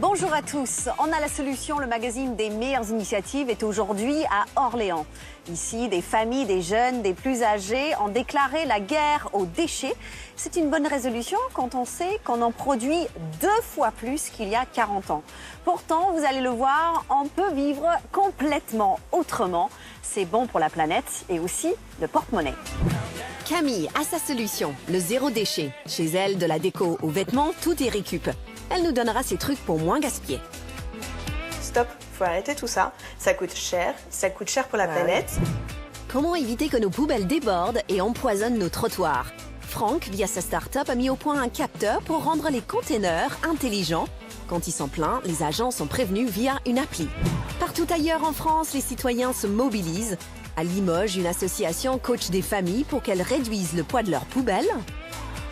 Bonjour à tous, on a la solution, le magazine des meilleures initiatives est aujourd'hui à Orléans. Ici, des familles, des jeunes, des plus âgés ont déclaré la guerre aux déchets. C'est une bonne résolution quand on sait qu'on en produit 2 fois plus qu'il y a 40 ans. Pourtant, vous allez le voir, on peut vivre complètement autrement. C'est bon pour la planète et aussi le porte-monnaie. Camille a sa solution, le zéro déchet. Chez elle, de la déco aux vêtements, tout est récup. Elle nous donnera ses trucs pour moins gaspiller. Stop, faut arrêter tout ça. Ça coûte cher pour la planète. Comment éviter que nos poubelles débordent et empoisonnent nos trottoirs? Franck, via sa start-up, a mis au point un capteur pour rendre les containers intelligents. Quand ils sont pleins, les agents sont prévenus via une appli. Partout ailleurs en France, les citoyens se mobilisent. À Limoges, une association coach des familles pour qu'elles réduisent le poids de leurs poubelles.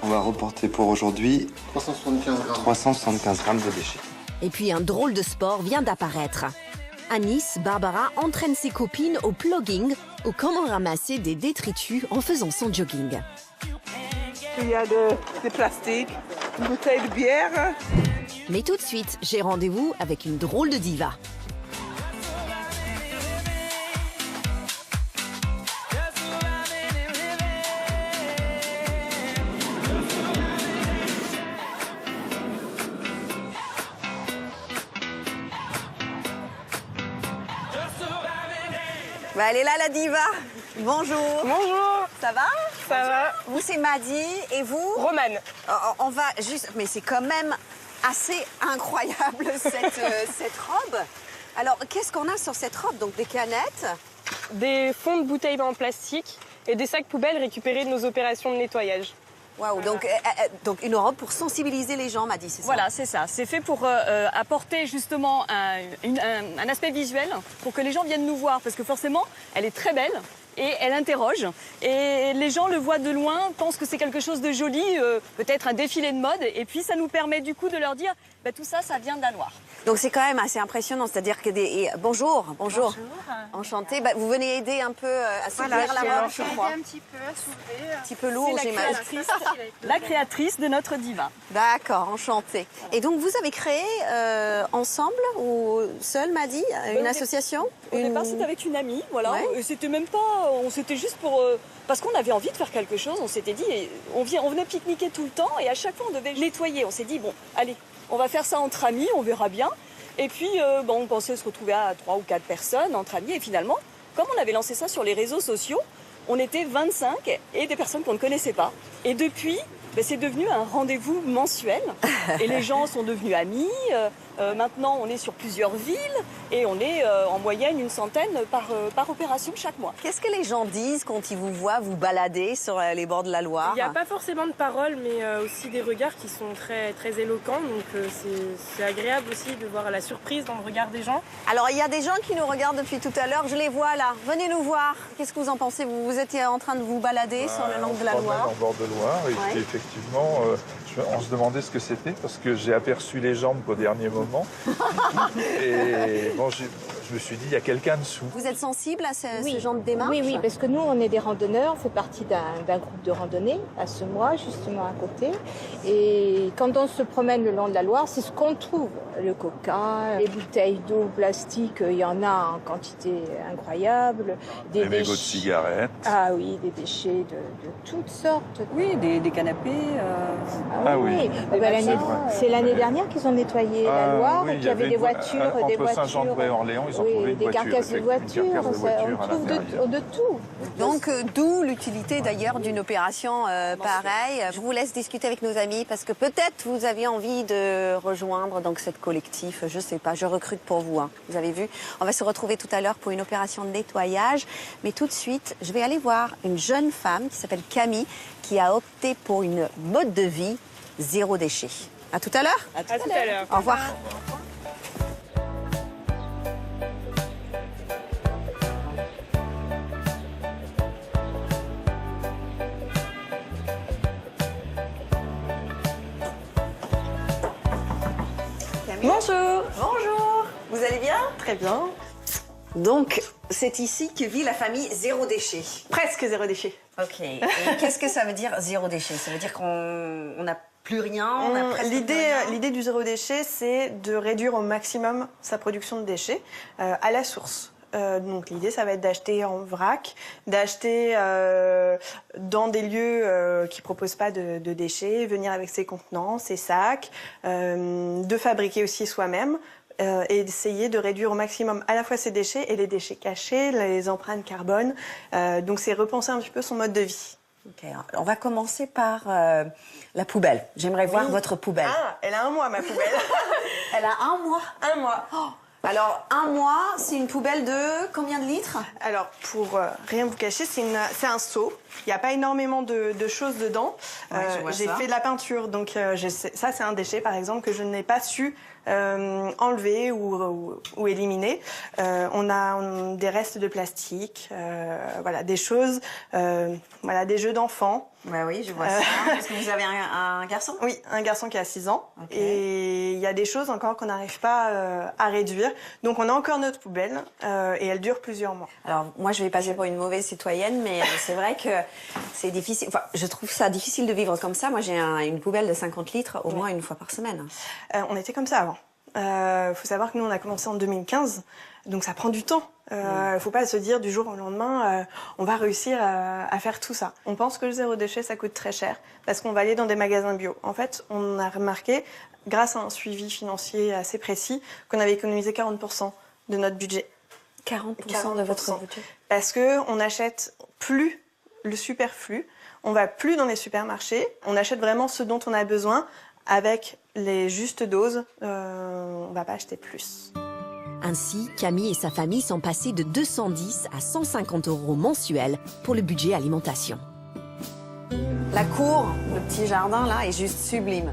On va reporter pour aujourd'hui 375 grammes de déchets. Et puis un drôle de sport vient d'apparaître. À Nice, Barbara entraîne ses copines au plugging ou comment ramasser des détritus en faisant son jogging. Il y a des plastiques, une bouteille de bière. Mais tout de suite, j'ai rendez-vous avec une drôle de diva. Bah, elle est là, la diva. Bonjour. Bonjour. Ça va? Ça va? Vous, c'est Maddy. Et vous? Romane. On va juste... Mais c'est quand même assez incroyable, cette robe. Alors, qu'est-ce qu'on a sur cette robe? Donc, des canettes. Des fonds de bouteilles en plastique et des sacs poubelles récupérés de nos opérations de nettoyage. Waouh, donc une robe pour sensibiliser les gens, Maddy, c'est ça? Voilà, c'est ça. C'est fait pour apporter justement un aspect visuel pour que les gens viennent nous voir. Parce que forcément, elle est très belle et elle interroge. Et les gens le voient de loin, pensent que c'est quelque chose de joli, peut-être un défilé de mode. Et puis ça nous permet du coup de leur dire, bah, tout ça, ça vient de la Loire. Donc c'est quand même assez impressionnant, c'est-à-dire que bonjour. Enchantée. Bah, vous venez aider un peu à soutenir la robe, je crois. Un petit peu à soulever. Un petit peu lourd, j'imagine. La créatrice de notre diva. D'accord, enchantée. Et donc vous avez créé ensemble ou seule, Maddy, une association? Au départ, c'était avec une amie, voilà. Ouais. Et c'était même pas, c'était juste pour parce qu'on avait envie de faire quelque chose. On s'était dit, on venait pique-niquer tout le temps et à chaque fois on devait nettoyer. On s'est dit bon, allez, on va faire ça entre amis, on verra bien. Et puis on pensait se retrouver à 3 ou 4 personnes entre amis et finalement, comme on avait lancé ça sur les réseaux sociaux, on était 25 et des personnes qu'on ne connaissait pas. Et depuis, c'est devenu un rendez-vous mensuel et les gens sont devenus amis. Maintenant, on est sur plusieurs villes et on est en moyenne une centaine par opération chaque mois. Qu'est-ce que les gens disent quand ils vous voient vous balader sur les bords de la Loire? Il n'y a pas forcément de paroles, mais aussi des regards qui sont très, très éloquents. Donc c'est agréable aussi de voir la surprise dans le regard des gens. Alors, il y a des gens qui nous regardent depuis tout à l'heure. Je les vois là. Venez nous voir. Qu'est-ce que vous en pensez? Vous étiez en train de vous balader sur le long de la Loire? En bord de Loire. Et puis effectivement, on se demandait ce que c'était parce que j'ai aperçu les jambes qu'au dernier moment. Et bon, je me suis dit, il y a quelqu'un dessous. Vous êtes sensible à ce genre de démarche? Oui, parce que nous, on est des randonneurs, on fait partie d'un groupe de randonnée à Semois, justement à côté. Et quand on se promène le long de la Loire, c'est ce qu'on trouve. Le coca, les bouteilles d'eau plastique, il y en a en quantité incroyable. Des mégots de cigarettes. Ah oui, des déchets de toutes sortes. Oui, des canapés. Ah oui. C'est l'année dernière qu'ils ont nettoyé la Loire, oui, et qu'il y avait des voitures, entre Saint-Jean-de-Bray et Orléans, ils ont trouvé une des voiture, carcasses de voitures, une voiture on à trouve l'intérieur. de tout. Donc, d'où l'utilité d'ailleurs d'une opération pareille. Je vous laisse discuter avec nos amis parce que peut-être vous aviez envie de rejoindre donc cette collectif. Je sais pas, je recrute pour vous. Hein. Vous avez vu? On va se retrouver tout à l'heure pour une opération de nettoyage. Mais tout de suite, je vais aller voir une jeune femme qui s'appelle Camille qui a opté pour une mode de vie zéro déchet. À tout à l'heure. À tout à l'heure. Au revoir. Bonjour. Bonjour. Vous allez bien? Très bien. Donc, c'est ici que vit la famille zéro déchet. Presque zéro déchet. Ok. Et qu'est-ce que ça veut dire zéro déchet? Ça veut dire qu'on n'a plus rien. On a presque plus rien. L'idée du zéro déchet, c'est de réduire au maximum sa production de déchets à la source. Donc l'idée, ça va être d'acheter en vrac, d'acheter dans des lieux qui proposent pas de déchets, venir avec ses contenants, ses sacs, de fabriquer aussi soi-même. Et d'essayer de réduire au maximum à la fois ses déchets et les déchets cachés, les empreintes carbone. Donc c'est repenser un petit peu son mode de vie. Okay, on va commencer par la poubelle. J'aimerais voir votre poubelle. Ah, elle a 1 mois, ma poubelle. Elle a 1 mois. 1 mois. Oh. Alors, 1 mois, c'est une poubelle de combien de litres? Alors, pour rien vous cacher, c'est un seau. Il n'y a pas énormément de choses dedans. Ouais, j'ai fait de la peinture, donc ça, c'est un déchet, par exemple, que je n'ai pas su enlever ou éliminer. On a des restes de plastique, voilà, des choses, voilà, des jeux d'enfants. Bah oui, je vois ça. Est-ce que vous avez un garçon? Oui, un garçon qui a 6 ans. Okay. Et il y a des choses encore qu'on n'arrive pas à réduire. Donc on a encore notre poubelle et elle dure plusieurs mois. Alors moi je vais passer pour une mauvaise citoyenne, mais c'est vrai que c'est difficile. Enfin, je trouve ça difficile de vivre comme ça. Moi j'ai une poubelle de 50 litres au moins 1 fois par semaine. On était comme ça avant. Faut savoir que nous on a commencé en 2015, donc ça prend du temps. Faut pas se dire du jour au lendemain on va réussir à faire tout ça. On pense que le zéro déchet ça coûte très cher parce qu'on va aller dans des magasins bio. En fait, on a remarqué grâce à un suivi financier assez précis qu'on avait économisé 40% de notre budget. 40% de votre budget. Parce que on n'achète plus le superflu, on va plus dans les supermarchés, on achète vraiment ce dont on a besoin avec les justes doses, on va pas acheter plus. Ainsi, Camille et sa famille sont passés de 210 à 150 € mensuels pour le budget alimentation. La cour, le petit jardin là, est juste sublime.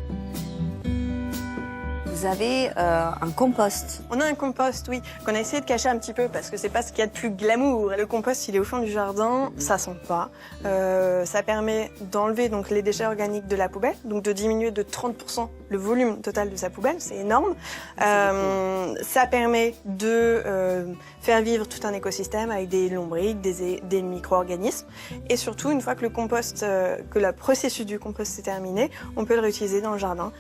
Vous avez un compost. On a un compost, oui, qu'on a essayé de cacher un petit peu parce que c'est pas ce qu'il y a de plus glamour. Le compost, il est au fond du jardin, ça sent pas. Ça permet d'enlever donc les déchets organiques de la poubelle, donc de diminuer de 30% le volume total de sa poubelle, c'est énorme. Ça permet de faire vivre tout un écosystème avec des lombriques, des micro-organismes. Et surtout, une fois que le processus du compost est terminé, on peut le réutiliser dans le jardin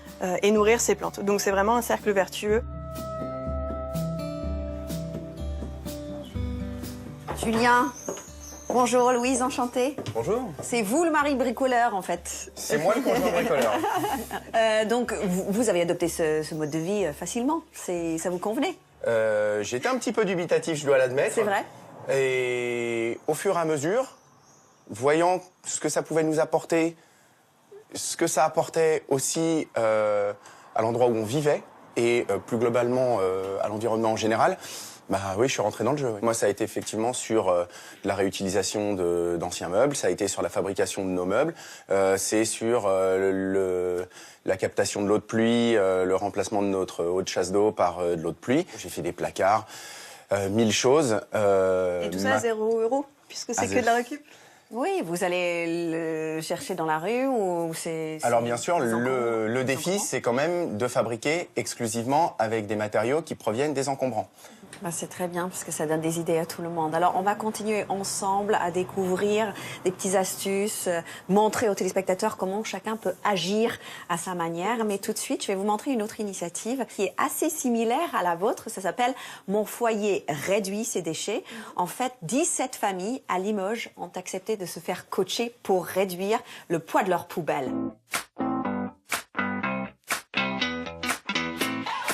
et nourrir ses plantes. Donc c'est vraiment un cercle vertueux. Julien, bonjour, Louise, enchantée. Bonjour. C'est vous le mari bricoleur en fait. C'est moi le conjoint bricoleur. Donc vous avez adopté ce mode de vie facilement, ça vous convenait? J'étais un petit peu dubitatif, je dois l'admettre. C'est vrai. Et au fur et à mesure, voyant ce que ça pouvait nous apporter, ce que ça apportait aussi à l'endroit où on vivait et plus globalement à l'environnement en général, bah oui, je suis rentré dans le jeu. Moi, ça a été effectivement sur la réutilisation d'anciens meubles, ça a été sur la fabrication de nos meubles, c'est sur la captation de l'eau de pluie, le remplacement de notre eau de chasse d'eau par de l'eau de pluie. J'ai fait des placards, 1000 choses. Et tout ça à 0 €, puisque c'est que de la récup. Oui, vous allez le chercher dans la rue ou c'est... Alors bien sûr, le défi, c'est quand même de fabriquer exclusivement avec des matériaux qui proviennent des encombrants. Bah, c'est très bien parce que ça donne des idées à tout le monde. Alors on va continuer ensemble à découvrir des petites astuces, montrer aux téléspectateurs comment chacun peut agir à sa manière. Mais tout de suite, je vais vous montrer une autre initiative qui est assez similaire à la vôtre. Ça s'appelle Mon foyer réduit ses déchets. En fait, 17 familles à Limoges ont accepté de se faire coacher pour réduire le poids de leurs poubelles.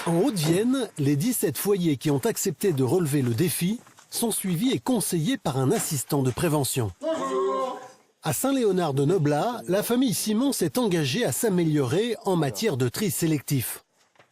En Haute-Vienne, les 17 foyers qui ont accepté de relever le défi sont suivis et conseillés par un assistant de prévention. Bonjour. À Saint-Léonard-de-Noblat, la famille Simon s'est engagée à s'améliorer en matière de tri sélectif.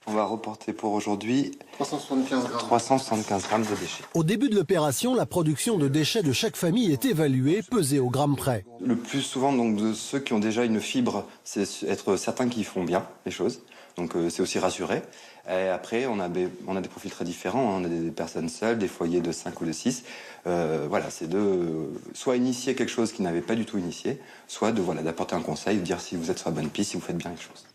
On va reporter pour aujourd'hui 375 grammes de déchets. Au début de l'opération, la production de déchets de chaque famille est évaluée, pesée au gramme près. Le plus souvent, donc, de ceux qui ont déjà une fibre, c'est être certains qui font bien les choses. Donc c'est aussi rassuré. Et après, on a des profils très différents. On a des personnes seules, des foyers de 5 ou de 6. Voilà, c'est de soit initier quelque chose qu'ils n'avaient pas du tout initié, soit d'apporter un conseil, de dire si vous êtes sur la bonne piste, si vous faites bien les choses.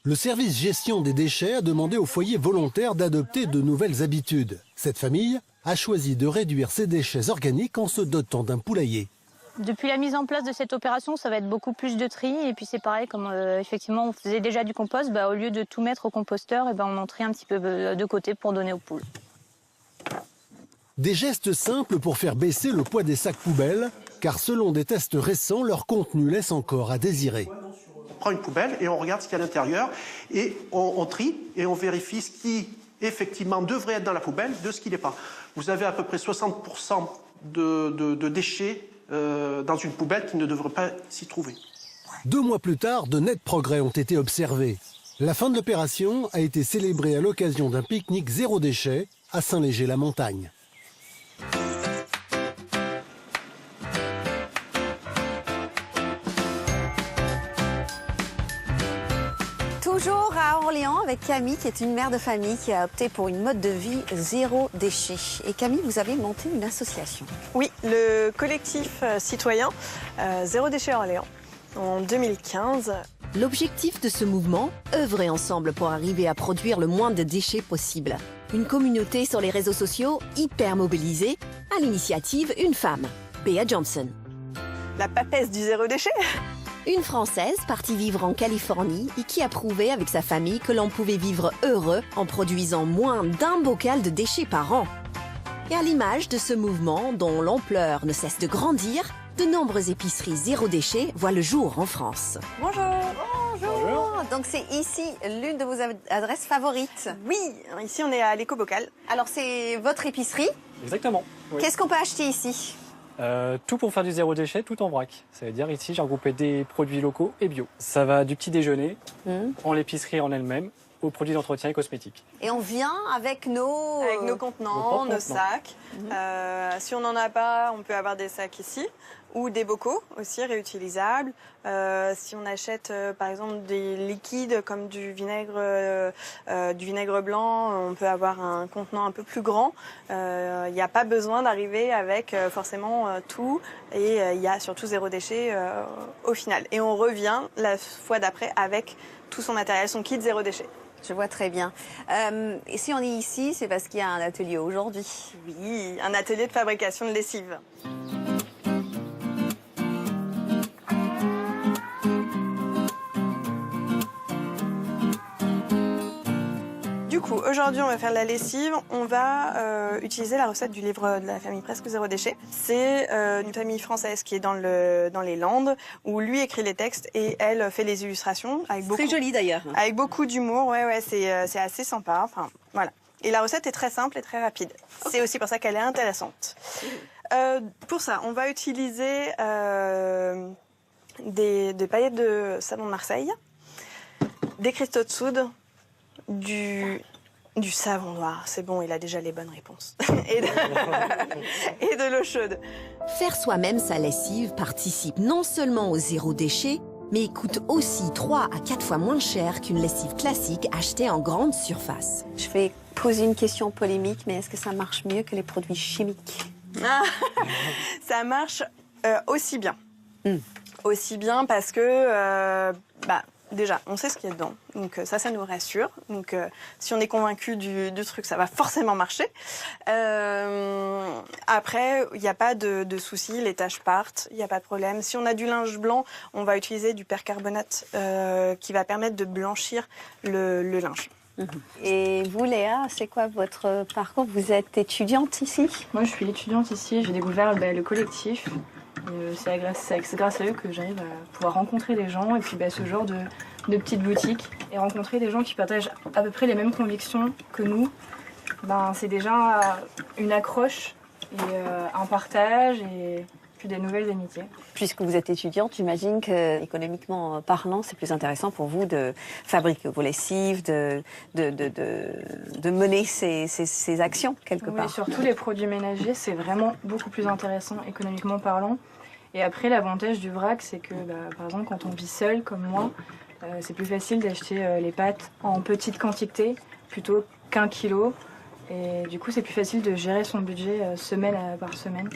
Le service gestion des déchets a demandé aux foyers volontaires d'adopter de nouvelles habitudes. Cette famille a choisi de réduire ses déchets organiques en se dotant d'un poulailler. Depuis la mise en place de cette opération, ça va être beaucoup plus de tri. Et puis c'est pareil, comme effectivement on faisait déjà du compost, au lieu de tout mettre au composteur, on en trie un petit peu de côté pour donner aux poules. Des gestes simples pour faire baisser le poids des sacs poubelles, car selon des tests récents, leur contenu laisse encore à désirer. On prend une poubelle et on regarde ce qu'il y a à l'intérieur et on trie et on vérifie ce qui effectivement devrait être dans la poubelle de ce qui n'est pas. Vous avez à peu près 60% de déchets dans une poubelle qui ne devrait pas s'y trouver. 2 mois plus tard, de nets progrès ont été observés. La fin de l'opération a été célébrée à l'occasion d'un pique-nique zéro déchet à Saint-Léger-la-Montagne. Toujours à Orléans avec Camille, qui est une mère de famille qui a opté pour une mode de vie zéro déchet. Et Camille, vous avez monté une association. Oui, le collectif citoyen Zéro déchet Orléans en 2015. L'objectif de ce mouvement, œuvrer ensemble pour arriver à produire le moins de déchets possible. Une communauté sur les réseaux sociaux hyper mobilisée, à l'initiative une femme, Bea Johnson. La papesse du zéro déchet. Une Française partie vivre en Californie et qui a prouvé avec sa famille que l'on pouvait vivre heureux en produisant moins d'1 bocal de déchets par an. Et à l'image de ce mouvement dont l'ampleur ne cesse de grandir, de nombreuses épiceries zéro déchet voient le jour en France. Bonjour. Bonjour. Donc c'est ici l'une de vos adresses favorites. Oui, ici on est à l'éco-bocal. Alors c'est votre épicerie. Exactement. Oui. Qu'est-ce qu'on peut acheter ici? Tout pour faire du zéro déchet, tout en vrac. Ça veut dire ici, j'ai regroupé des produits locaux et bio. Ça va du petit déjeuner, en l'épicerie en elle-même, aux produits d'entretien et cosmétiques. Et on vient avec nos contenants, nos sacs. Si on n'en a pas, on peut avoir des sacs ici. Ou des bocaux aussi réutilisables. Si on achète par exemple des liquides comme du vinaigre blanc, on peut avoir un contenant un peu plus grand. Il n'y a pas besoin d'arriver avec forcément tout et il y a surtout zéro déchet au final. Et on revient la fois d'après avec tout son matériel, son kit zéro déchet. Je vois très bien. Et si on est ici, c'est parce qu'il y a un atelier aujourd'hui. Oui, un atelier de fabrication de lessive. Du coup, aujourd'hui, on va faire de la lessive. On va utiliser la recette du livre de la famille Presque Zéro Déchet. C'est une famille française qui est dans les Landes, où lui écrit les textes et elle fait les illustrations. Très joli d'ailleurs. Avec beaucoup d'humour, ouais, c'est assez sympa. Enfin, voilà. Et la recette est très simple et très rapide. C'est aussi pour ça qu'elle est intéressante. Pour ça, on va utiliser des paillettes de savon de Marseille, des cristaux de soude, du savon noir, c'est bon, il a déjà les bonnes réponses. et de l'eau chaude. Faire soi-même sa lessive participe non seulement au zéro déchet, mais coûte aussi 3 à 4 fois moins cher qu'une lessive classique achetée en grande surface. Je vais poser une question polémique, mais est-ce que ça marche mieux que les produits chimiques? Ça marche aussi bien. Aussi bien parce que... déjà, on sait ce qu'il y a dedans, donc ça nous rassure. Donc si on est convaincu du truc, ça va forcément marcher. Après, il n'y a pas de souci, les taches partent, il n'y a pas de problème. Si on a du linge blanc, on va utiliser du percarbonate qui va permettre de blanchir le linge. Et vous, Léa, c'est quoi votre parcours? Vous êtes étudiante ici? Moi, je suis étudiante ici, j'ai découvert le collectif. C'est grâce à eux que j'arrive à pouvoir rencontrer des gens et puis ce genre de petites boutiques et rencontrer des gens qui partagent à peu près les mêmes convictions que nous. C'est déjà une accroche et un partage et puis des nouvelles amitiés. Puisque vous êtes étudiante, j'imagine que, économiquement parlant, c'est plus intéressant pour vous de fabriquer vos lessives, de mener ces actions quelque part. Oui, surtout les produits ménagers, c'est vraiment beaucoup plus intéressant économiquement parlant. Et après, l'avantage du vrac, c'est que, par exemple, quand on vit seul, comme moi, c'est plus facile d'acheter les pâtes en petite quantité plutôt qu'1 kilo. Et du coup, c'est plus facile de gérer son budget semaine par semaine.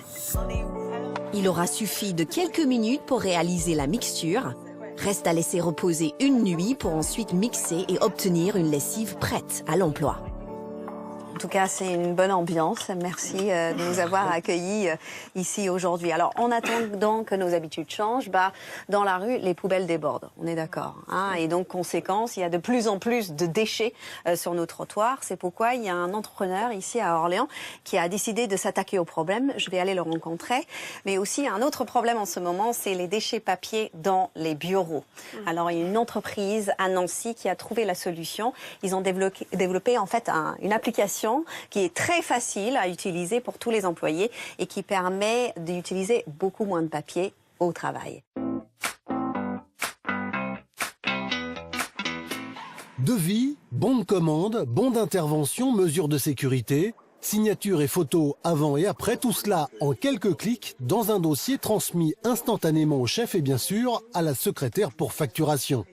Il aura suffi de quelques minutes pour réaliser la mixture. Reste à laisser reposer une nuit pour ensuite mixer et obtenir une lessive prête à l'emploi. En tout cas, c'est une bonne ambiance. Merci de nous avoir accueillis ici aujourd'hui. Alors, en attendant que nos habitudes changent, dans la rue, les poubelles débordent. On est d'accord, hein. Et donc, conséquence, il y a de plus en plus de déchets sur nos trottoirs. C'est pourquoi il y a un entrepreneur ici à Orléans qui a décidé de s'attaquer au problème. Je vais aller le rencontrer. Mais aussi, un autre problème en ce moment, c'est les déchets papier dans les bureaux. Alors, il y a une entreprise à Nancy qui a trouvé la solution. Ils ont développé en fait une application qui est très facile à utiliser pour tous les employés et qui permet d'utiliser beaucoup moins de papier au travail. Devis, bon de commande, bon d'intervention, mesures de sécurité, signature et photos avant et après, tout cela en quelques clics dans un dossier transmis instantanément au chef et bien sûr à la secrétaire pour facturation.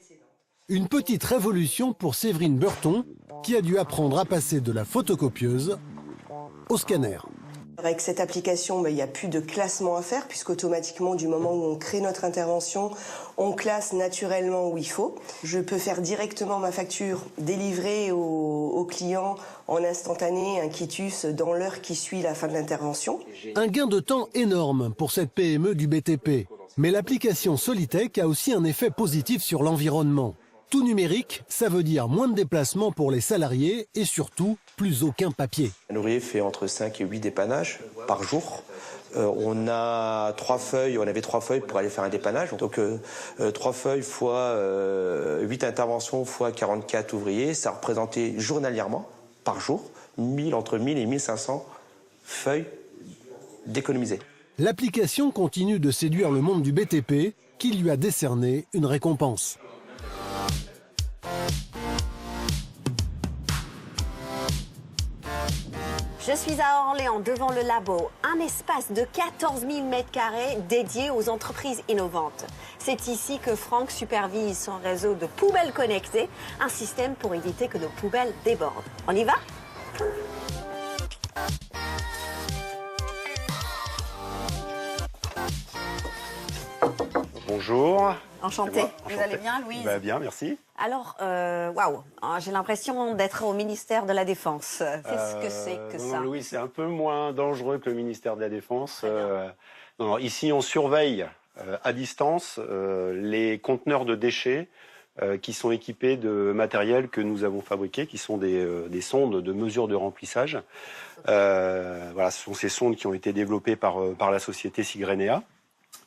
Une petite révolution pour Séverine Burton qui a dû apprendre à passer de la photocopieuse au scanner. Avec cette application, il n'y a plus de classement à faire puisqu'automatiquement, du moment où on crée notre intervention, on classe naturellement où il faut. Je peux faire directement ma facture délivrée au client en instantané, un quitus dans l'heure qui suit la fin de l'intervention. Un gain de temps énorme pour cette PME du BTP. Mais l'application Solitech a aussi un effet positif sur l'environnement. Tout numérique, ça veut dire moins de déplacements pour les salariés et surtout plus aucun papier. Un ouvrier fait entre 5 et 8 dépannages par jour. On avait 3 feuilles pour aller faire un dépannage. Donc 3 feuilles fois 8 interventions fois 44 ouvriers, ça représentait journalièrement, par jour, entre 1000 et 1500 feuilles d'économiser. L'application continue de séduire le monde du BTP qui lui a décerné une récompense. Je suis à Orléans, devant le labo, un espace de 14 000 m² dédié aux entreprises innovantes. C'est ici que Franck supervise son réseau de poubelles connectées, un système pour éviter que nos poubelles débordent. On y va ? Bonjour. Enchantée. Vous allez bien, Louise ? Bien, merci. Alors, waouh, j'ai l'impression d'être au ministère de la Défense. Qu'est-ce que c'est que ça ? Non, Louise, c'est un peu moins dangereux que le ministère de la Défense. Ici, on surveille à distance les conteneurs de déchets qui sont équipés de matériel que nous avons fabriqué, qui sont des sondes de mesure de remplissage. Ce sont ces sondes qui ont été développées par la société Sigrenea.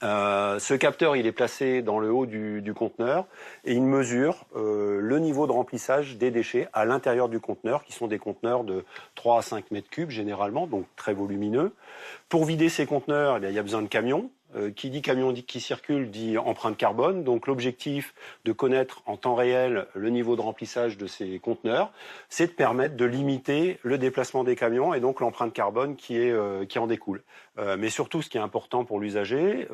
Ce capteur, il est placé dans le haut du conteneur et il mesure le niveau de remplissage des déchets à l'intérieur du conteneur, qui sont des conteneurs de 3 à 5 mètres cubes généralement, donc très volumineux. Pour vider ces conteneurs, il y a besoin de camions. Qui dit camion qui circule dit empreinte carbone. Donc l'objectif de connaître en temps réel le niveau de remplissage de ces conteneurs, c'est de permettre de limiter le déplacement des camions et donc l'empreinte carbone qui en découle. Mais surtout, ce qui est important pour l'usager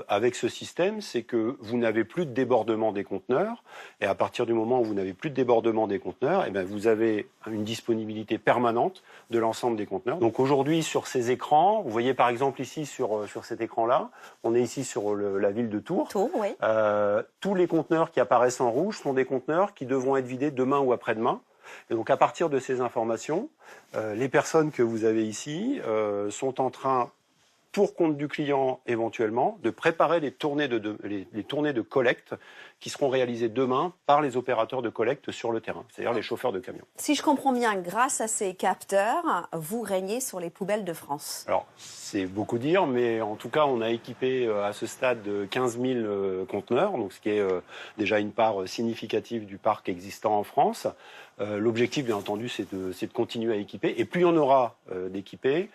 avec ce système, c'est que vous n'avez plus de débordement des conteneurs. Et à partir du moment où vous n'avez plus de débordement des conteneurs, vous avez une disponibilité permanente de l'ensemble des conteneurs. Donc aujourd'hui, sur ces écrans, vous voyez par exemple ici sur cet écran-là, on est ici sur la ville de Tours. Oui. Tous les conteneurs qui apparaissent en rouge sont des conteneurs qui devront être vidés demain ou après-demain. Et donc à partir de ces informations, les personnes que vous avez ici sont en train, pour compte du client éventuellement, de préparer les tournées de collecte qui seront réalisées demain par les opérateurs de collecte sur le terrain, c'est-à-dire les chauffeurs de camions. Si je comprends bien, grâce à ces capteurs, vous régnez sur les poubelles de France. Alors, c'est beaucoup dire, mais en tout cas, on a équipé à ce stade 15 000 conteneurs, donc ce qui est déjà une part significative du parc existant en France. L'objectif, bien entendu, c'est de continuer à équiper. Et plus on aura d'équipés,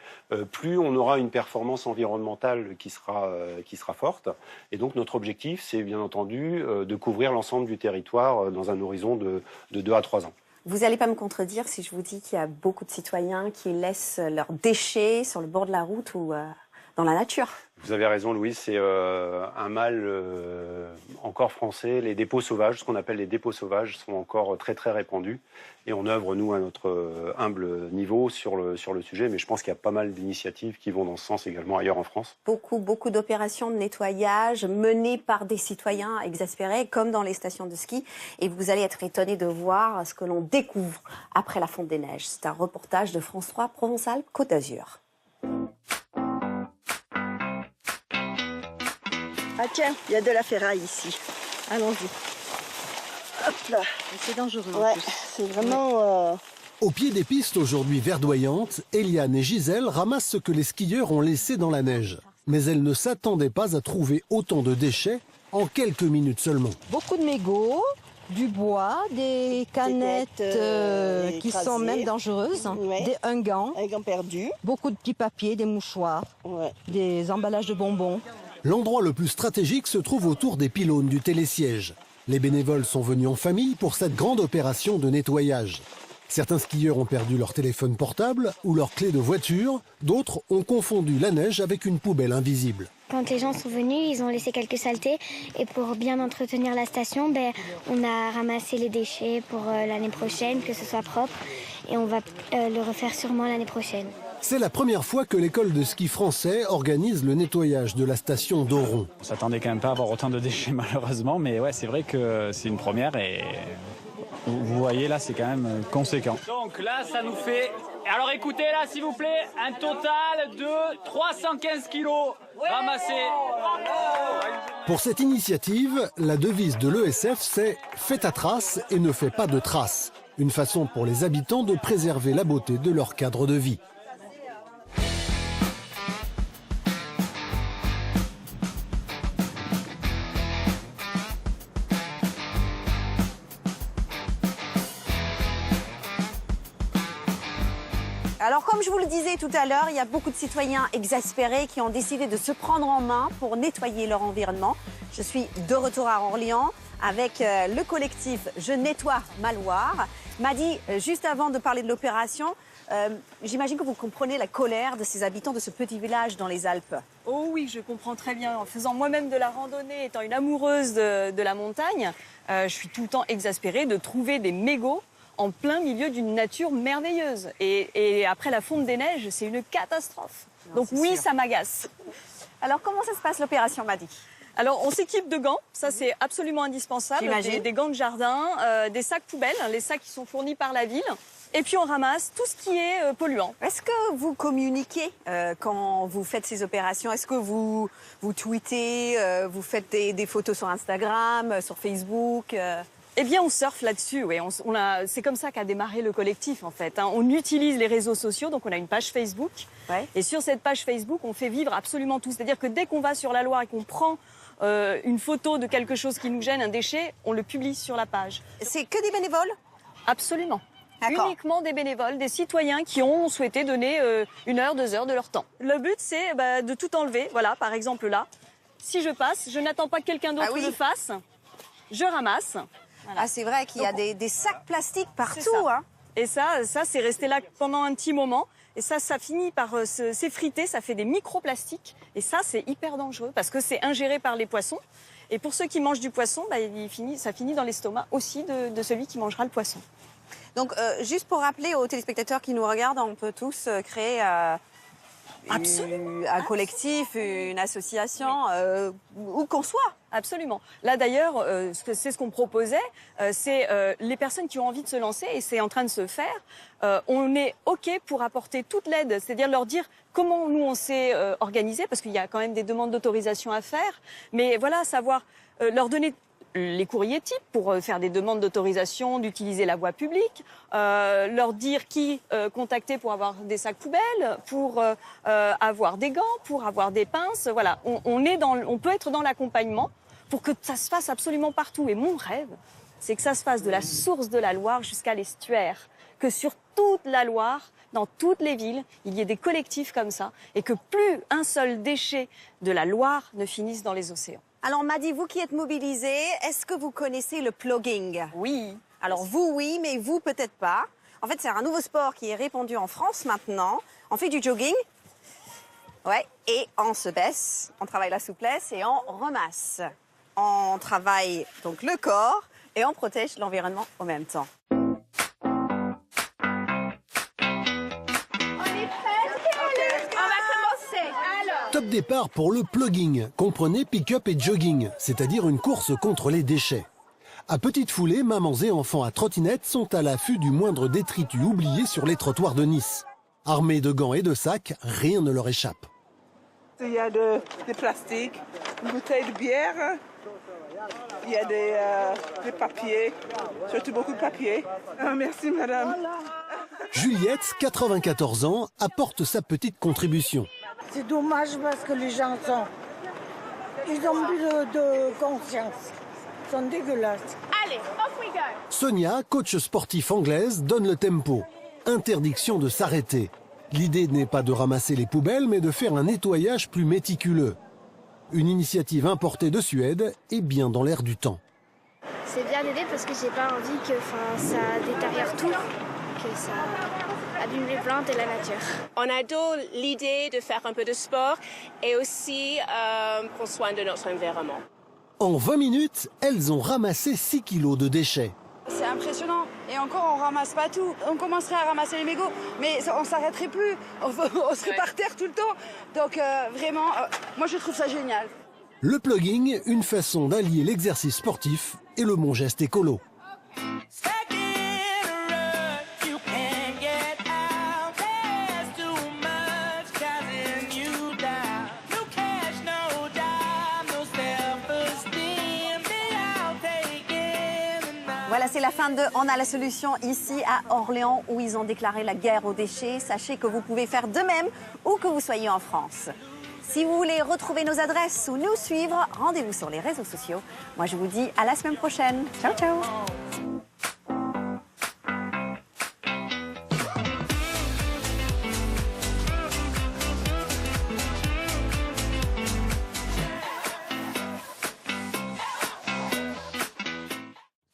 plus on aura une performance environnementale qui sera forte. Et donc, notre objectif, c'est bien entendu de couvrir l'ensemble du territoire dans un horizon de 2 à 3 ans. Vous n'allez pas me contredire si je vous dis qu'il y a beaucoup de citoyens qui laissent leurs déchets sur le bord de la route ou dans la nature. Vous avez raison, Louise, c'est un mal encore français. Les dépôts sauvages, ce qu'on appelle les dépôts sauvages, sont encore très très répandus. Et on œuvre, nous, à notre humble niveau sur le sujet. Mais je pense qu'il y a pas mal d'initiatives qui vont dans ce sens également ailleurs en France. Beaucoup d'opérations de nettoyage menées par des citoyens exaspérés, comme dans les stations de ski. Et vous allez être étonnés de voir ce que l'on découvre après la fonte des neiges. C'est un reportage de France 3 Provence-Alpes-Côte d'Azur. Ah tiens, il y a de la ferraille ici. Allons-y. Hop là. C'est dangereux. Ouais, c'est vraiment... Au pied des pistes aujourd'hui verdoyantes, Eliane et Gisèle ramassent ce que les skieurs ont laissé dans la neige. Mais elles ne s'attendaient pas à trouver autant de déchets en quelques minutes seulement. Beaucoup de mégots, du bois, des canettes qui sont même dangereuses, des gants perdus, beaucoup de petits papiers, des mouchoirs, des emballages de bonbons. L'endroit le plus stratégique se trouve autour des pylônes du télésiège. Les bénévoles sont venus en famille pour cette grande opération de nettoyage. Certains skieurs ont perdu leur téléphone portable ou leur clé de voiture, d'autres ont confondu la neige avec une poubelle invisible. Quand les gens sont venus, ils ont laissé quelques saletés et pour bien entretenir la station, on a ramassé les déchets pour l'année prochaine, que ce soit propre, et on va le refaire sûrement l'année prochaine. C'est la première fois que l'école de ski français organise le nettoyage de la station d'Oron. On s'attendait quand même pas à avoir autant de déchets malheureusement, mais ouais, c'est vrai que c'est une première et vous voyez là, c'est quand même conséquent. Donc là, ça nous fait, alors écoutez là s'il vous plaît, un total de 315 kilos ramassés. Pour cette initiative, la devise de l'ESF, c'est « Fais ta trace et ne fais pas de traces ». Une façon pour les habitants de préserver la beauté de leur cadre de vie. Alors, comme je vous le disais tout à l'heure, il y a beaucoup de citoyens exaspérés qui ont décidé de se prendre en main pour nettoyer leur environnement. Je suis de retour à Orléans avec le collectif Je nettoie ma Loire. Madi, juste avant de parler de l'opération, j'imagine que vous comprenez la colère de ces habitants de ce petit village dans les Alpes. Oh oui, je comprends très bien. En faisant moi-même de la randonnée, étant une amoureuse de la montagne, je suis tout le temps exaspérée de trouver des mégots en plein milieu d'une nature merveilleuse. Et après la fonte des neiges, c'est une catastrophe. Donc oui, ça m'agace. Alors comment ça se passe l'opération, Madi? Alors on s'équipe de gants, ça c'est absolument indispensable. Des gants de jardin, des sacs poubelles, les sacs qui sont fournis par la ville. Et puis on ramasse tout ce qui est polluant. Est-ce que vous communiquez quand vous faites ces opérations? Est-ce que vous tweetez, vous faites des photos sur Instagram, sur Facebook Eh bien, on surfe là-dessus, oui. C'est comme ça qu'a démarré le collectif, en fait. On utilise les réseaux sociaux, donc on a une page Facebook. Et sur cette page Facebook, on fait vivre absolument tout. C'est-à-dire que dès qu'on va sur la Loire et qu'on prend une photo de quelque chose qui nous gêne, un déchet, on le publie sur la page. C'est que des bénévoles? Absolument. Uniquement des bénévoles, des citoyens qui ont souhaité donner 1 heure, 2 heures de leur temps. Le but, c'est de tout enlever. Voilà, par exemple là. Si je passe, je n'attends pas que quelqu'un d'autre le fasse. Je ramasse. Voilà. Ah, c'est vrai qu'il y a des sacs plastiques partout. Ça. Et ça c'est resté là pendant un petit moment. Et ça finit par s'effriter, ça fait des microplastiques. Et ça, c'est hyper dangereux parce que c'est ingéré par les poissons. Et pour ceux qui mangent du poisson, ça finit dans l'estomac aussi de celui qui mangera le poisson. Donc, juste pour rappeler aux téléspectateurs qui nous regardent, on peut tous créer un collectif, une association, où qu'on soit. Absolument. Là d'ailleurs, c'est ce qu'on proposait, c'est les personnes qui ont envie de se lancer, et c'est en train de se faire, on est OK pour apporter toute l'aide, c'est-à-dire leur dire comment nous on s'est organisé, parce qu'il y a quand même des demandes d'autorisation à faire, mais voilà, savoir leur donner les courriers types pour faire des demandes d'autorisation, d'utiliser la voie publique, leur dire qui contacter pour avoir des sacs poubelles, pour avoir des gants, pour avoir des pinces. Voilà, on peut être dans l'accompagnement pour que ça se fasse absolument partout. Et mon rêve, c'est que ça se fasse de la source de la Loire jusqu'à l'estuaire, que sur toute la Loire, dans toutes les villes, il y ait des collectifs comme ça, et que plus un seul déchet de la Loire ne finisse dans les océans. Alors Madi, vous qui êtes mobilisée, est-ce que vous connaissez le plugging? Oui. Alors vous, oui, mais vous, peut-être pas. En fait, c'est un nouveau sport qui est répandu en France maintenant. On fait du jogging. Ouais, et on se baisse, on travaille la souplesse et on ramasse. On travaille donc le corps et on protège l'environnement en même temps. Top départ pour le plugging, comprenez pick-up et jogging, c'est-à-dire une course contre les déchets. À petite foulée, mamans et enfants à trottinette sont à l'affût du moindre détritus oublié sur les trottoirs de Nice. Armés de gants et de sacs, rien ne leur échappe. Il y a des plastiques, une bouteille de bière, il y a des papiers, surtout beaucoup de papiers. Ah, merci madame. Juliette, 94 ans, apporte sa petite contribution. C'est dommage parce que les gens ils ont plus de conscience. Ils sont dégueulasses. Allez, off we go. Sonia, coach sportif anglaise, donne le tempo. Interdiction de s'arrêter. L'idée n'est pas de ramasser les poubelles, mais de faire un nettoyage plus méticuleux. Une initiative importée de Suède et bien dans l'air du temps. C'est bien d'aider parce que j'ai pas envie que ça détériore tout, que ça abîme les plantes et la nature. On adore l'idée de faire un peu de sport et aussi prendre soin de notre environnement. En 20 minutes, elles ont ramassé 6 kilos de déchets. C'est impressionnant. Et encore, on ramasse pas tout. On commencerait à ramasser les mégots, mais on s'arrêterait plus. On serait par terre tout le temps. Donc vraiment, moi je trouve ça génial. Le plugging, une façon d'allier l'exercice sportif et le bon geste écolo. Voilà, c'est la fin de On a la solution ici à Orléans où ils ont déclaré la guerre aux déchets. Sachez que vous pouvez faire de même où que vous soyez en France. Si vous voulez retrouver nos adresses ou nous suivre, rendez-vous sur les réseaux sociaux. Moi, je vous dis à la semaine prochaine. Ciao, ciao.